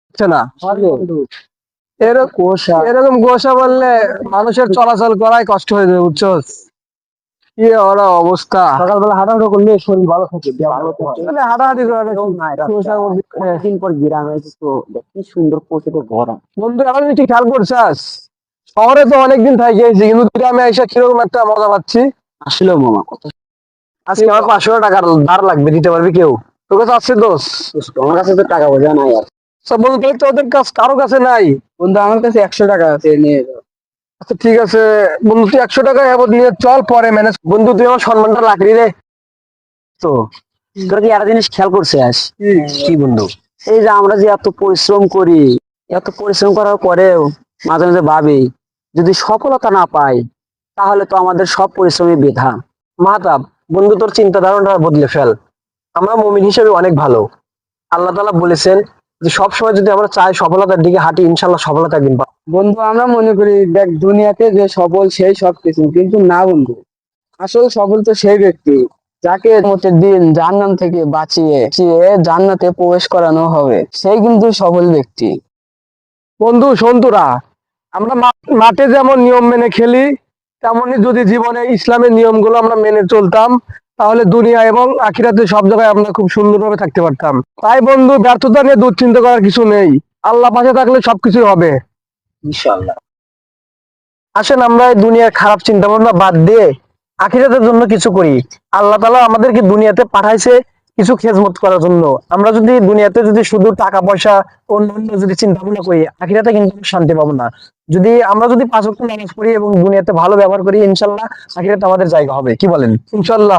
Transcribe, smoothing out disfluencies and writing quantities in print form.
হচ্ছে না। এরকম গোসা বললে মানুষের চলাচল করাই কষ্ট হয়ে যাবে, বুঝছো? কি ওরা অবস্থা, সকালবেলা হাঁটাহাঁটা করলে শরীর ভালো থাকে, ভালো থাকে। মানে হাঁটাহাঁটি করাটা কুয়াশার মধ্যে। অনেকদিন পর গ্রামে এসে তো কি সুন্দর প্রকৃতি ভরা। বন্ধু এখন তুই খেয়াল করছাস, শহরে তো অনেকদিন থাকি কিন্তু গ্রামে এসে কিরকম একটা মজা পাচ্ছি। আসলে মামা কথা, আজকে আমার 500 টাকার ধার লাগবে, দিতে পারবি কেউ? তোর কাছে আছে দোষ? আমার কাছে তো টাকা পয়সা নাই আর। সব বন্ধু তাহলে তোদের কাছে কারো কাছে নাই? বন্ধু আমার কাছে 100 টাকা আছে, নিয়ে যাও। আচ্ছা ঠিক আছে বন্ধু, তুই 100 টাকা এবার নিয়ে চল, পরে ম্যানেজ। বন্ধু তুই আমার সম্মানটা রাখলি রে। তো তোরা কি একটা জিনিস খেয়াল করছিস? কি বন্ধু? এই যে আমরা যে এত পরিশ্রম করি, এত পরিশ্রম করার পরেও মাঝে মাঝে ভাবি, যদি সফলতা না পাই তাহলে তো আমাদের সব পরিশ্রমই বৃথা। মাহতাব, বন্ধু তোর চিন্তা ধারণা বদলে ফেল। আমরা মুমিন হিসেবে অনেক ভালো। আল্লাহ তাআলা বলেছেন যে সব সময় যদি আমরা চাই সফলতার দিকে হাঁটি, ইনশাল্লাহ সফলতা একদিন পাবো। বন্ধু আমরা মনে করি দেখ দুনিয়াতে যে সফল সেই সবকিছু, কিন্তু না বন্ধু, আসল সফল তো সেই ব্যক্তি যাকে কিয়ামতের দিন জাহান্নাম থেকে বাঁচিয়ে জান্নাতে প্রবেশ করানো হবে, সেই কিন্তু সফল ব্যক্তি। বন্ধু শোন তোরা, আমরা মাঠে যেমন নিয়ম মেনে খেলি, তেমনই যদি জীবনে ইসলামের নিয়মগুলো আমরা মেনে চলতাম, তাহলে দুনিয়া এবং আখিরাতে সব জায়গায় আমরা খুব সুন্দরভাবে থাকতে পারতাম। তাই বন্ধু, ব্যর্থতা নিয়ে দুশ্চিন্তা করার কিছু নেই। আল্লাহ পাশে থাকলে সবকিছু হবে। ইনশাআল্লাহ। আসেন আমরা এই দুনিয়ার খারাপ চিন্তা ভাবনা বাদ দিয়ে আখিরাতের জন্য কিছু করি। আল্লাহ তাআলা আমাদেরকে দুনিয়াতে পাঠাইছে কিছু খেদমত করার জন্য। আমরা যদি দুনিয়াতে যদি শুধু টাকা পয়সা অন্যান্য যদি চিন্তা ভাবনা করি, আখিরাতে কিন্তু আমরা শান্তি পাবো না। যদি আমরা যদি 5 ওয়াক্ত নামাজ পড়ি এবং দুনিয়াতে ভালো ব্যবহার করি, ইনশাল্লাহ আখিরাতে আমাদের জায়গা হবে। কি বলেন? ইনশাল্লাহ।